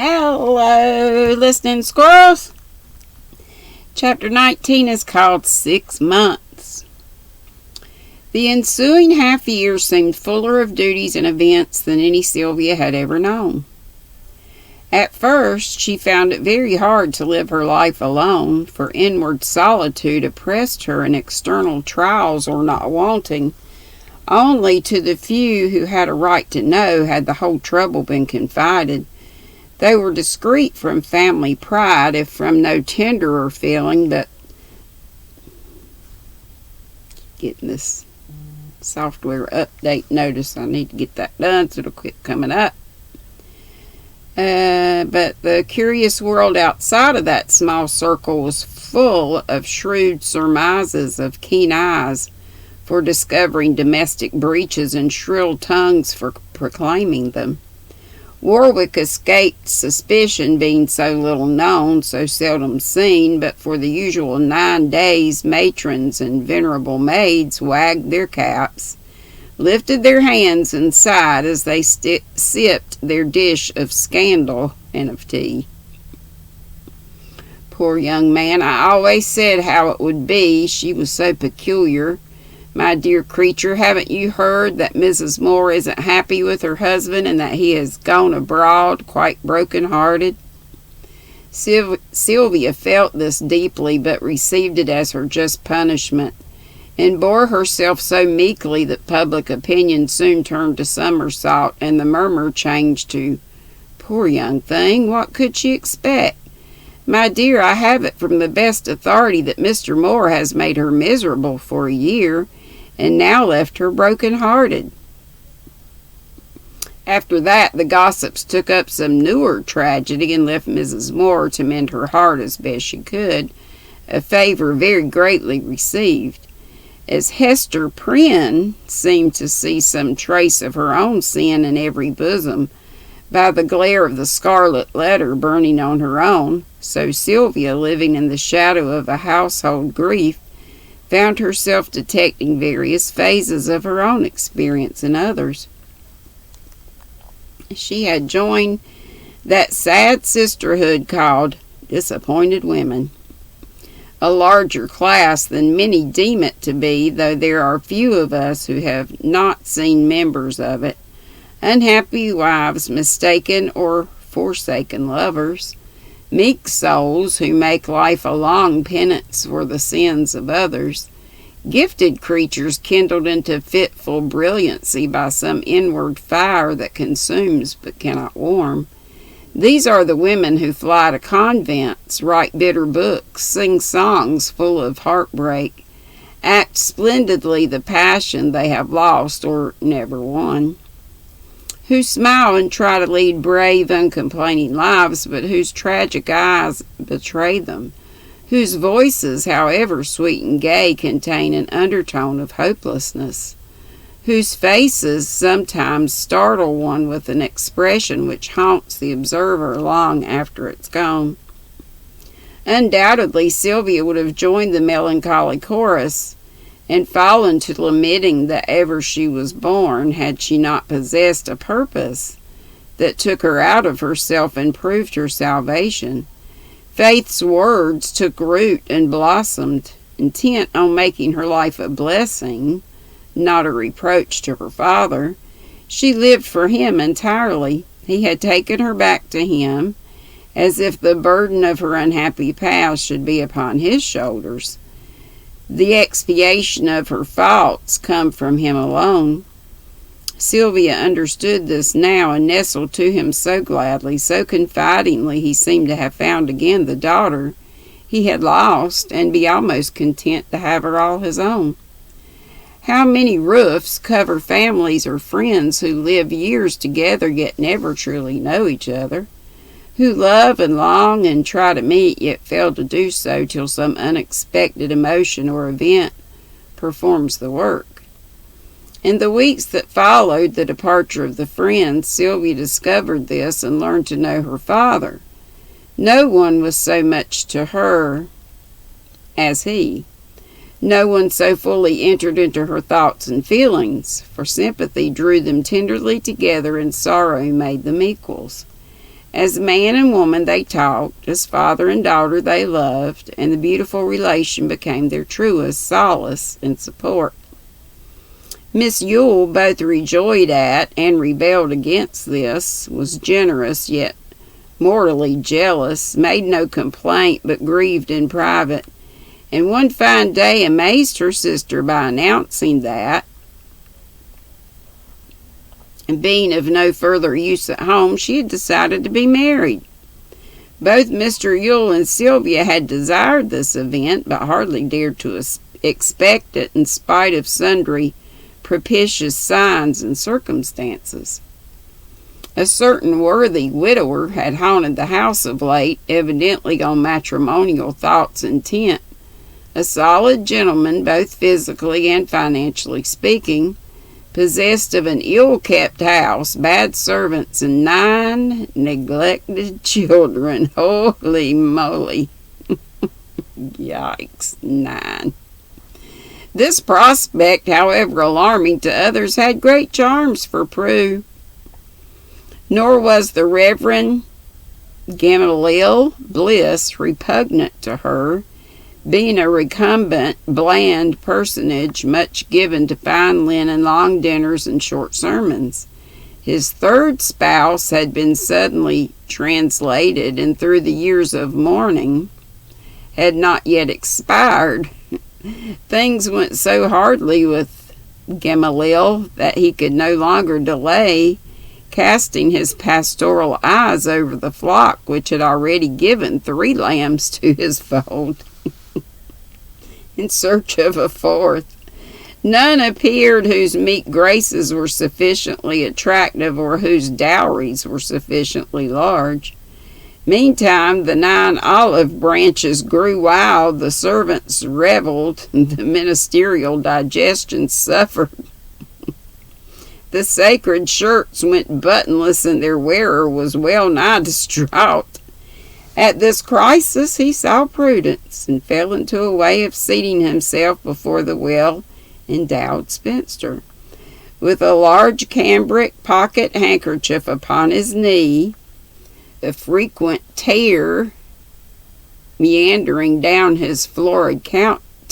Hello, listening squirrels. Chapter 19 is called 6 Months. The ensuing half year seemed fuller of duties and events than any Sylvia had ever known. At first, she found it very hard to live her life alone, for inward solitude oppressed her and external trials were not wanting. Only to the few who had a right to know had the whole trouble been confided. They were discreet from family pride, if from no tenderer feeling, but getting this software update notice. I need to get that done so it'll quit coming up. But the curious world outside of that small circle was full of shrewd surmises of keen eyes for discovering domestic breaches and shrill tongues for proclaiming them. Warwick escaped suspicion, being so little known, so seldom seen, but for the usual 9 days matrons and venerable maids wagged their caps, lifted their hands, and sighed as they sipped their dish of scandal and of tea. Poor young man, I always said how it would be. She was so peculiar. My dear creature, haven't you heard that Mrs. Moore isn't happy with her husband and that he has gone abroad quite broken-hearted? Sylvia felt this deeply, but received it as her just punishment, and bore herself so meekly that public opinion soon turned to somersault, and the murmur changed to, "Poor young thing, what could she expect? My dear, I have it from the best authority that Mr. Moore has made her miserable for a year, and now left her broken-hearted." After that, the gossips took up some newer tragedy and left Mrs. Moore to mend her heart as best she could, a favor very greatly received. As Hester Prynne seemed to see some trace of her own sin in every bosom, by the glare of the scarlet letter burning on her own, so Sylvia, living in the shadow of a household grief, found herself detecting various phases of her own experience in others. She had joined that sad sisterhood called disappointed women, a larger class than many deem it to be, though there are few of us who have not seen members of it, unhappy wives, mistaken or forsaken lovers, meek souls who make life a long penance for the sins of others, gifted creatures kindled into fitful brilliancy by some inward fire that consumes but cannot warm. These are the women who fly to convents, write bitter books, sing songs full of heartbreak, act splendidly the passion they have lost or never won, who smile and try to lead brave, uncomplaining lives, but whose tragic eyes betray them, whose voices, however sweet and gay, contain an undertone of hopelessness, whose faces sometimes startle one with an expression which haunts the observer long after it's gone. Undoubtedly, Sylvia would have joined the melancholy chorus and fallen to lamenting that ever she was born, had she not possessed a purpose that took her out of herself and proved her salvation. Faith's words took root and blossomed, intent on making her life a blessing, not a reproach to her father. She lived for him entirely. He had taken her back to him, as if the burden of her unhappy past should be upon his shoulders. The expiation of her faults come from him alone. Sylvia understood this now, and nestled to him so gladly, so confidingly, he seemed to have found again the daughter he had lost, and be almost content to have her all his own. How many roofs cover families or friends who live years together yet never truly know each other, who love and long and try to meet, yet fail to do so till some unexpected emotion or event performs the work. In the weeks that followed the departure of the friends, Sylvia discovered this and learned to know her father. No one was so much to her as he. No one so fully entered into her thoughts and feelings, for sympathy drew them tenderly together and sorrow made them equals. As man and woman they talked, as father and daughter they loved, and the beautiful relation became their truest solace and support. Miss Yule both rejoiced at and rebelled against this, was generous yet mortally jealous, made no complaint but grieved in private, and one fine day amazed her sister by announcing that, being of no further use at home, she had decided to be married. Both Mr. Yule and Sylvia had desired this event, but hardly dared to expect it in spite of sundry propitious signs and circumstances. A certain worthy widower had haunted the house of late, evidently on matrimonial thoughts intent. A solid gentleman, both physically and financially speaking, possessed of an ill-kept house, bad servants, and 9 neglected children. Holy moly. Yikes, 9. This prospect, however alarming to others, had great charms for Prue. Nor was the Reverend Gamaliel Bliss repugnant to her, being a recumbent, bland personage, much given to fine linen, long dinners, and short sermons. His third spouse had been suddenly translated, and through the years of mourning had not yet expired. Things went so hardly with Gamaliel that he could no longer delay casting his pastoral eyes over the flock, which had already given 3 lambs to his fold, in search of a 4th. None appeared whose meek graces were sufficiently attractive or whose dowries were sufficiently large. Meantime, the 9 olive branches grew wild, the servants revelled, the ministerial digestion suffered. The sacred shirts went buttonless, and their wearer was well nigh distraught. At this crisis he saw prudence, and fell into a way of seating himself before the well-endowed spinster, with a large cambric pocket handkerchief upon his knee, a frequent tear meandering down his florid countenance,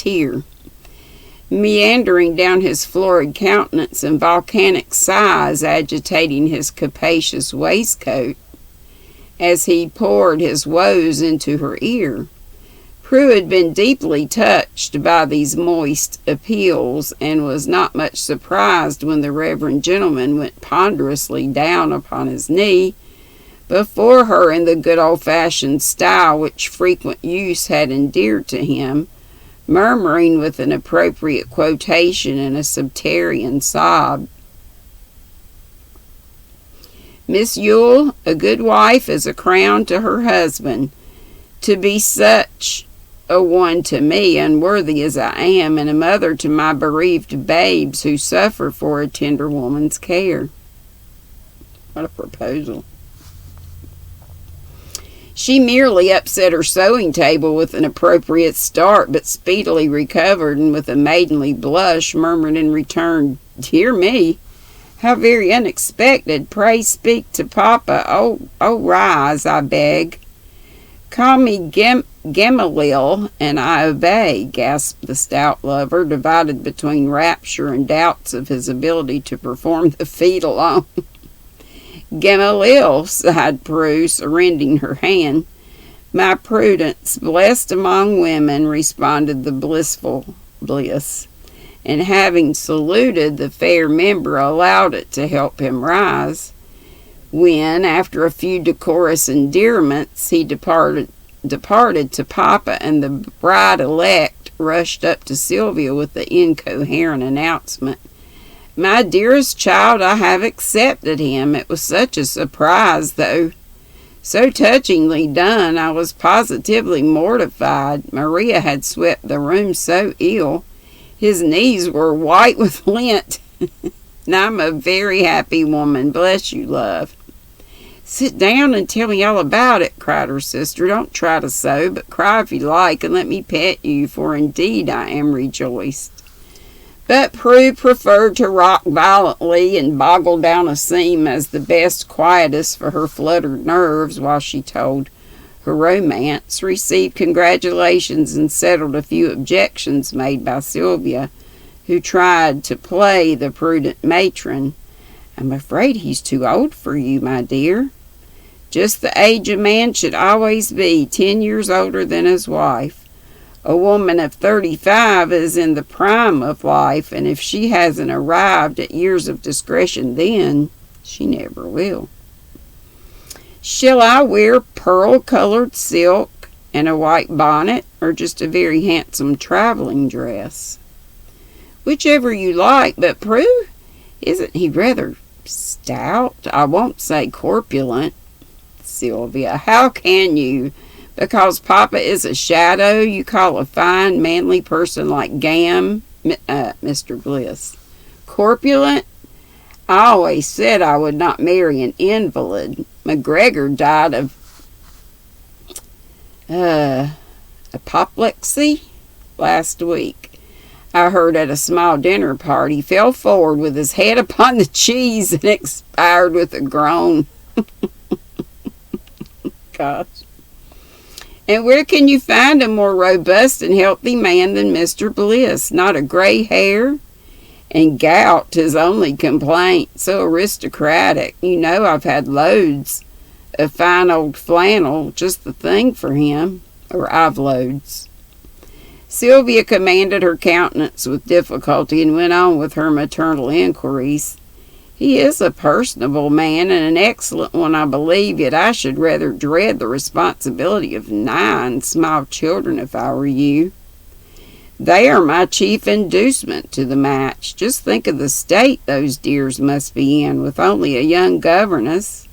and volcanic sighs agitating his capacious waistcoat as he poured his woes into her ear. Prue had been deeply touched by these moist appeals, and was not much surprised when the reverend gentleman went ponderously down upon his knee before her in the good old-fashioned style which frequent use had endeared to him, murmuring with an appropriate quotation and a subterranean sob, "Miss Yule, a good wife is a crown to her husband. To be such a one to me, unworthy as I am, and a mother to my bereaved babes who suffer for a tender woman's care." What a proposal. She merely upset her sewing table with an appropriate start, but speedily recovered, and with a maidenly blush murmured in return, "Dear me, how very unexpected! Pray speak to Papa. Oh, rise, I beg." "Call me Gamaliel, and I obey," gasped the stout lover, divided between rapture and doubts of his ability to perform the feat alone. "Gamaliel," sighed Prue, surrendering her hand. "My Prudence, blessed among women," responded the blissful Bliss, and having saluted the fair member, allowed it to help him rise, when, after a few decorous endearments, he departed to Papa, and the bride-elect rushed up to Sylvia with the incoherent announcement, "My dearest child, I have accepted him. It was such a surprise, though so touchingly done, I was positively mortified. Maria had swept the room so ill. His knees were white with lint. And I'm a very happy woman, bless you, love." "Sit down and tell me all about it," cried her sister. "Don't try to sew, but cry if you like, and let me pet you, for indeed I am rejoiced." But Prue preferred to rock violently and boggle down a seam as the best quietus for her fluttered nerves while she told her romance, received congratulations, and settled a few objections made by Sylvia, who tried to play the prudent matron. "I'm afraid he's too old for you, my dear." Just the age a man should always be, 10 years older than his wife. A woman of 35 is in the prime of life, and if she hasn't arrived at years of discretion then, she never will. "Shall I wear pearl-colored silk and a white bonnet, or just a very handsome traveling dress?" "Whichever you like, but Prue, isn't he rather stout? I won't say corpulent." "Sylvia, how can you? Because Papa is a shadow, you call a fine, manly person like Mr. Bliss, corpulent? I always said I would not marry an invalid. McGregor died of apoplexy last week. I heard at a small dinner party. Fell forward with his head upon the cheese and expired with a groan." Gosh. "And where can you find a more robust and healthy man than Mr. Bliss? Not a gray hair, and gout his only complaint. So aristocratic. You know I've had loads of fine old flannel, just the thing for him. Or I've loads." Sylvia commanded her countenance with difficulty and went on with her maternal inquiries. "He is a personable man, and an excellent one, I believe, yet I should rather dread the responsibility of 9 small children if I were you. They are my chief inducement to the match. Just think of the state those dears must be in, with only a young governess,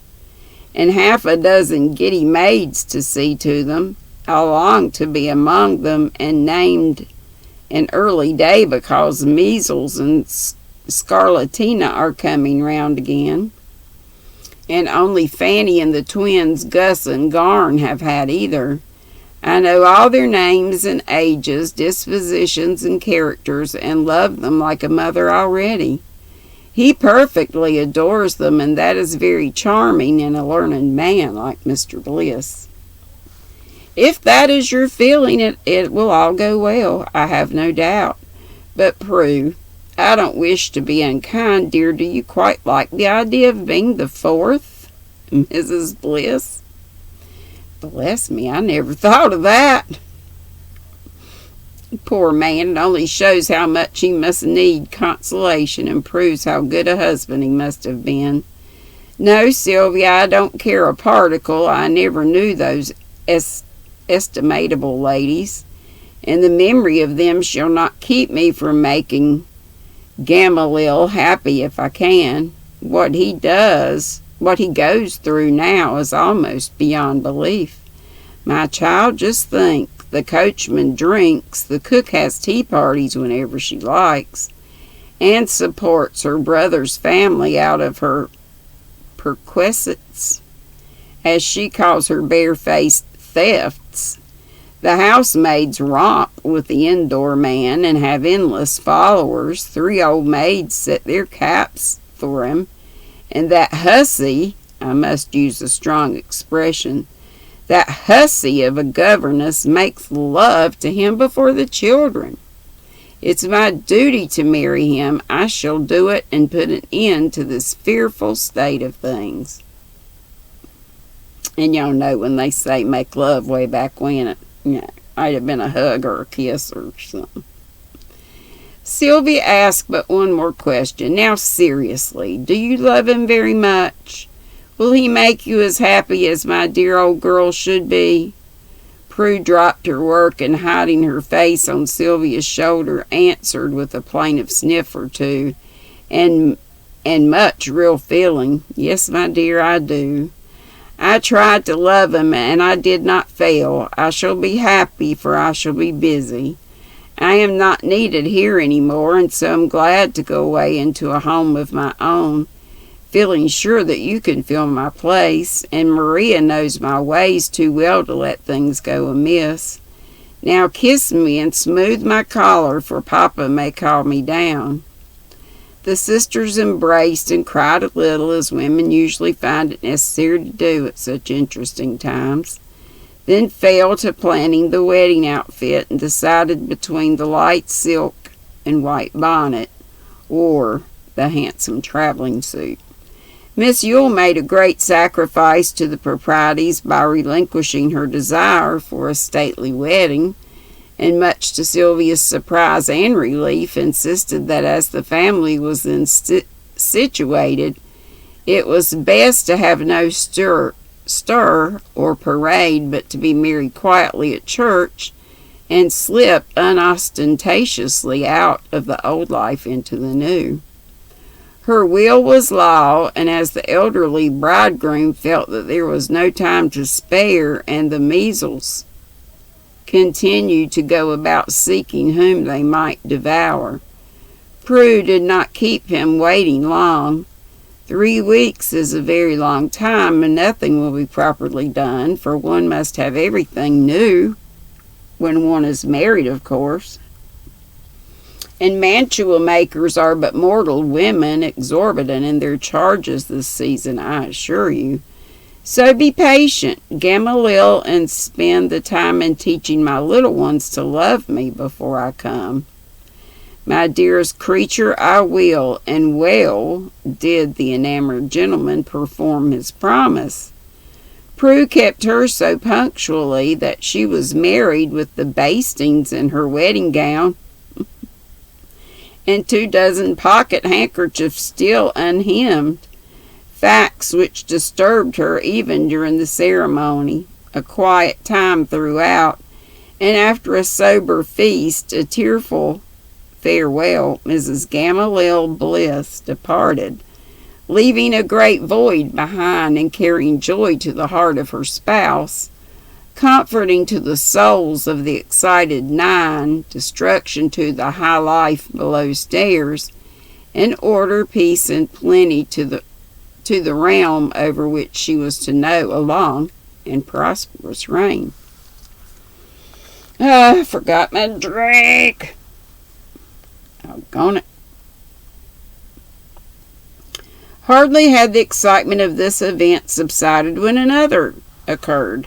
and half a dozen giddy maids to see to them. I long to be among them, and named an early day because measles and scarlatina are coming round again. And only Fanny and the twins Gus and Garn have had either. I know all their names and ages, dispositions and characters, and love them like a mother already. He perfectly adores them, and that is very charming in a learned man like Mr. Bliss. If that is your feeling, it will all go well, I have no doubt. But Prue, I don't wish to be unkind, dear. Do you quite like the idea of being the 4th Mrs. Bliss?" "Bless me, I never thought of that." "Poor man, it only shows how much he must need consolation, and proves how good a husband he must have been. No, Sylvia, I don't care a particle. I never knew those estimatable ladies, and the memory of them shall not keep me from making Gamaliel happy if I can. What he goes through now is almost beyond belief. My child, just think. The coachman drinks, the cook has tea parties whenever she likes, and supports her brother's family out of her perquisites, as she calls her barefaced thefts. The housemaids romp with the indoor man and have endless followers. 3 old maids set their caps for him, and that hussy, I must use a strong expression, that hussy of a governess makes love to him before the children. It's my duty to marry him. I shall do it and put an end to this fearful state of things." And y'all know when they say make love way back when, it might have been a hug or a kiss or something. Sylvia asked but one more question. "Now seriously, do you love him very much? Will he make you as happy as my dear old girl should be?" Prue dropped her work and, hiding her face on Sylvia's shoulder, answered with a plaintive sniff or two, and much real feeling. "Yes, my dear, I do. I tried to love him, and I did not fail. I shall be happy, for I shall be busy. I am not needed here any more, and so I'm glad to go away into a home of my own, feeling sure that you can fill my place, and Maria knows my ways too well to let things go amiss. Now kiss me and smooth my collar, for Papa may call me down." The sisters embraced and cried a little, as women usually find it necessary to do at such interesting times, then fell to planning the wedding outfit and decided between the light silk and white bonnet, or the handsome traveling suit. Miss Yule made a great sacrifice to the proprieties by relinquishing her desire for a stately wedding, and much to Sylvia's surprise and relief, insisted that as the family was then situated, it was best to have no stir or parade, but to be married quietly at church, and slip unostentatiously out of the old life into the new. Her will was law, and as the elderly bridegroom felt that there was no time to spare, and the measles continued to go about seeking whom they might devour, Prue did not keep him waiting long. 3 weeks is a very long time, and nothing will be properly done, for one must have everything new when one is married, of course. And mantua makers are but mortal women, exorbitant in their charges this season, I assure you. So be patient, Gamaliel, and spend the time in teaching my little ones to love me before I come. My dearest creature, I will, and well did the enamored gentleman perform his promise. Prue kept hers so punctually that she was married with the bastings in her wedding gown, and 24 pocket handkerchiefs still unhemmed, facts which disturbed her even during the ceremony. A quiet time throughout, and after a sober feast, a tearful farewell, Mrs. Gamaliel Bliss departed, leaving a great void behind and carrying joy to the heart of her spouse, comforting to the souls of the excited 9, destruction to the high life below stairs, and order, peace, and plenty to the realm over which she was to know a long and prosperous reign. I forgot my drink. Doggone it. Hardly had the excitement of this event subsided when another occurred,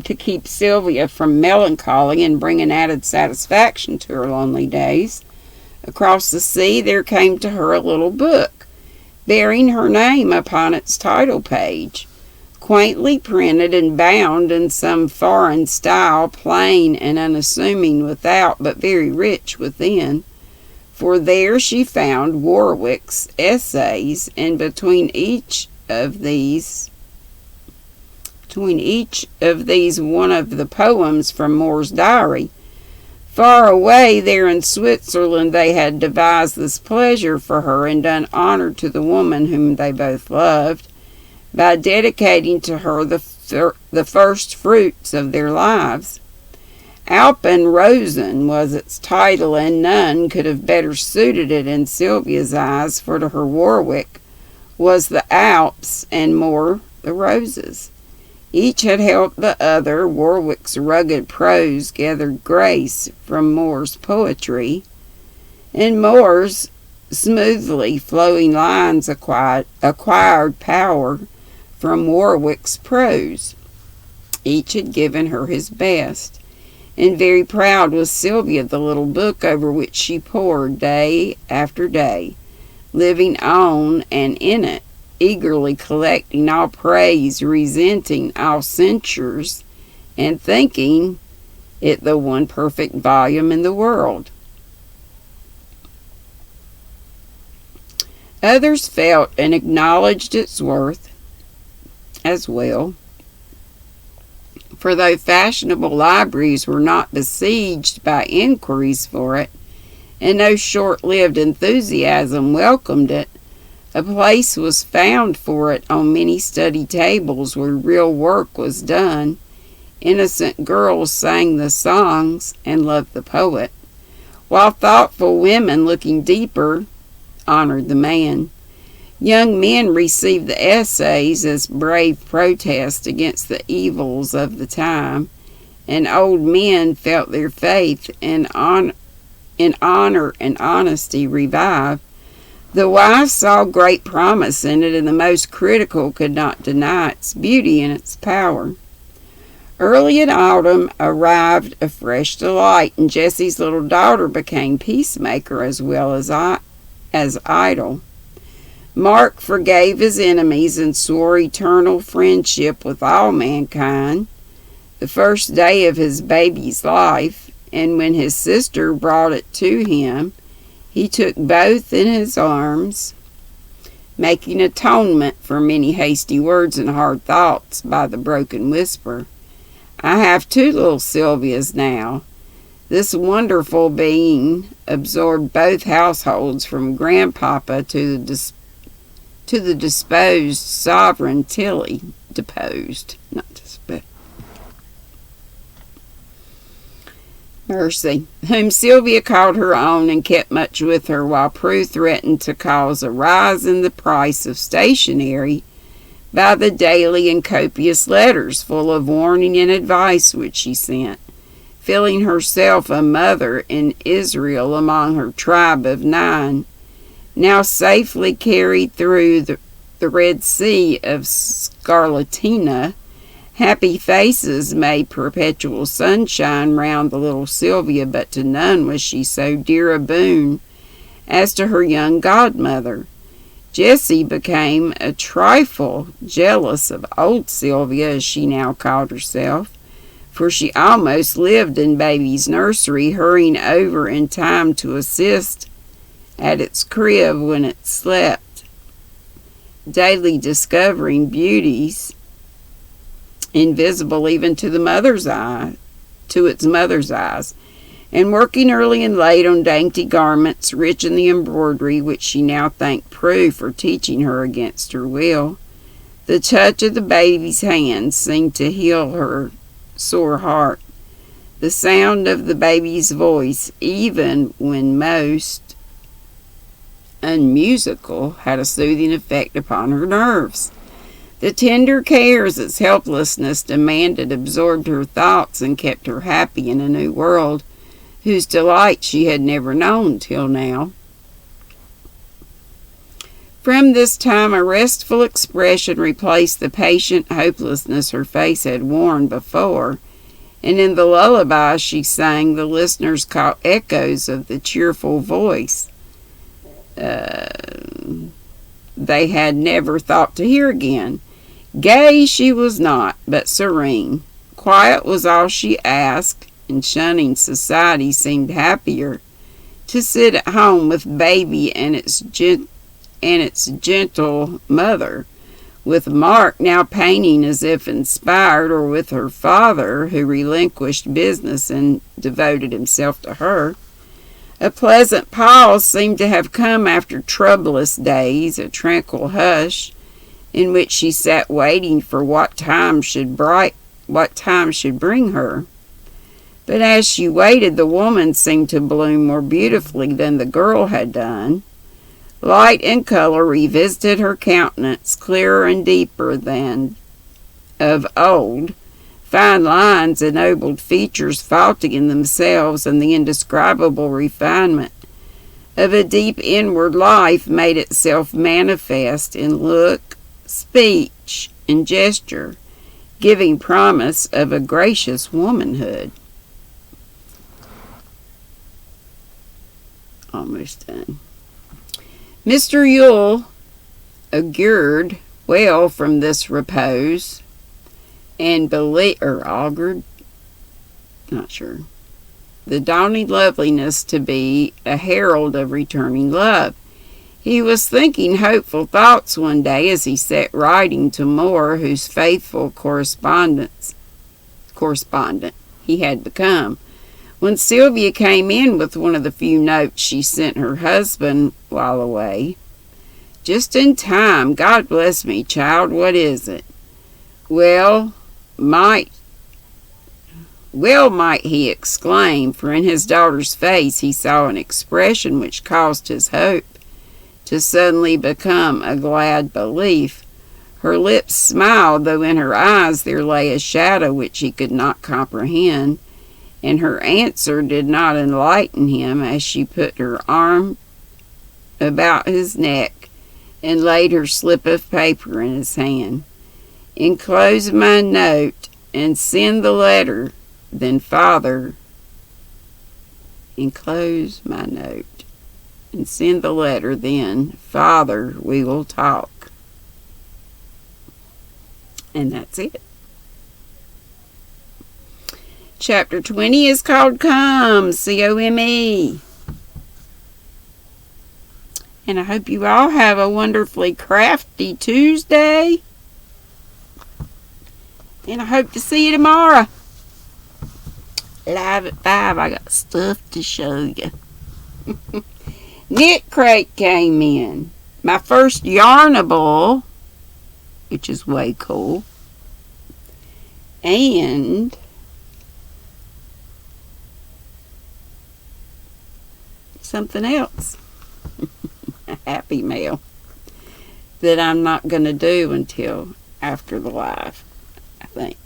to keep Sylvia from melancholy and bring an added satisfaction to her lonely days. Across the sea there came to her a little book, bearing her name upon its title page, quaintly printed and bound in some foreign style, plain and unassuming without, but very rich within. For there she found Warwick's essays, and between each of these one of the poems from Moore's diary. Far away there in Switzerland they had devised this pleasure for her and done honor to the woman whom they both loved, by dedicating to her the first fruits of their lives. Alpen Rosen was its title, and none could have better suited it in Sylvia's eyes, for to her Warwick was the Alps, and Moore the roses. Each had helped the other. Warwick's rugged prose gathered grace from Moore's poetry, and Moore's smoothly flowing lines acquired power from Warwick's prose. Each had given her his best, and very proud was Sylvia of the little book over which she pored day after day, living on and in it, eagerly collecting all praise, resenting all censures, and thinking it the one perfect volume in the world. Others felt and acknowledged its worth as well, for though fashionable libraries were not besieged by inquiries for it, and no short-lived enthusiasm welcomed it, a place was found for it on many study tables where real work was done. Innocent girls sang the songs and loved the poet, while thoughtful women, looking deeper, honored the man. Young men received the essays as brave protest against the evils of the time, and old men felt their faith and in honor and honesty revive, the wise saw great promise in it, and the most critical could not deny its beauty and its power. Early in autumn arrived a fresh delight, and Jesse's little daughter became peacemaker as well as idol. Mark forgave his enemies and swore eternal friendship with all mankind the first day of his baby's life, and when his sister brought it to him, he took both in his arms, making atonement for many hasty words and hard thoughts by the broken whisper, "I have two little Sylvias now." This wonderful being absorbed both households, from grandpapa to the disposed sovereign Tilly, deposed, not disposed. Mercy, whom Sylvia called her own and kept much with her, while Prue threatened to cause a rise in the price of stationery by the daily and copious letters full of warning and advice which she sent, feeling herself a mother in Israel among her tribe of 9, now safely carried through the Red Sea of Scarlatina. Happy faces made perpetual sunshine round the little Sylvia, but to none was she so dear a boon as to her young godmother. Jessie became a trifle jealous of old Sylvia, as she now called herself, for she almost lived in baby's nursery, hurrying over in time to assist at its crib when it slept, daily discovering beauties invisible even to its mother's eyes, and working early and late on dainty garments rich in the embroidery, which she now thanked Prue for teaching her against her will. The touch of the baby's hand seemed to heal her sore heart. The sound of the baby's voice, even when most unmusical, had a soothing effect upon her nerves. The tender cares its helplessness demanded absorbed her thoughts and kept her happy in a new world, whose delight she had never known till now. From this time a restful expression replaced the patient hopelessness her face had worn before, and in the lullaby she sang the listeners caught echoes of the cheerful voice they had never thought to hear again. Gay she was not, but serene. Quiet was all she asked, and shunning society seemed happier to sit at home with baby and its gentle mother, with Mark now painting as if inspired, or with her father, who relinquished business and devoted himself to her. A pleasant pause seemed to have come after troublous days, a tranquil hush, in which she sat waiting for what time should bring her. But as she waited, the woman seemed to bloom more beautifully than the girl had done. Light and color revisited her countenance, clearer and deeper than of old. Fine lines ennobled features faulty in themselves, and the indescribable refinement of a deep inward life made itself manifest in look, speech, and gesture, giving promise of a gracious womanhood. Almost done. Mr. Yule augured well from this repose, and augured, not sure, the dawning loveliness to be a herald of returning love. He was thinking hopeful thoughts one day as he sat writing to Moore, whose faithful correspondent he had become, when Sylvia came in with one of the few notes she sent her husband while away. "Just in time. God bless me, child. What is it?" Well might he exclaim, for in his daughter's face he saw an expression which caused his hope to suddenly become a glad belief. Her lips smiled, though in her eyes there lay a shadow which he could not comprehend, and her answer did not enlighten him as she put her arm about his neck and laid her slip of paper in his hand. "Enclose my note and send the letter, then Father." "Enclose my note and send the letter, then Father, we will talk." And that's it. Chapter 20 is called Come, C-O-M-E. And I hope you all have a wonderfully crafty Tuesday. And I hope to see you tomorrow. Live at 5. I got stuff to show you. Knit Crate came in. My first Yarnable, which is way cool. And something else. A Happy Mail that I'm not going to do until after the live, I think.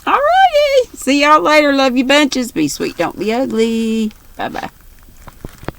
Alrighty. See y'all later. Love you bunches. Be sweet. Don't be ugly. Bye-bye.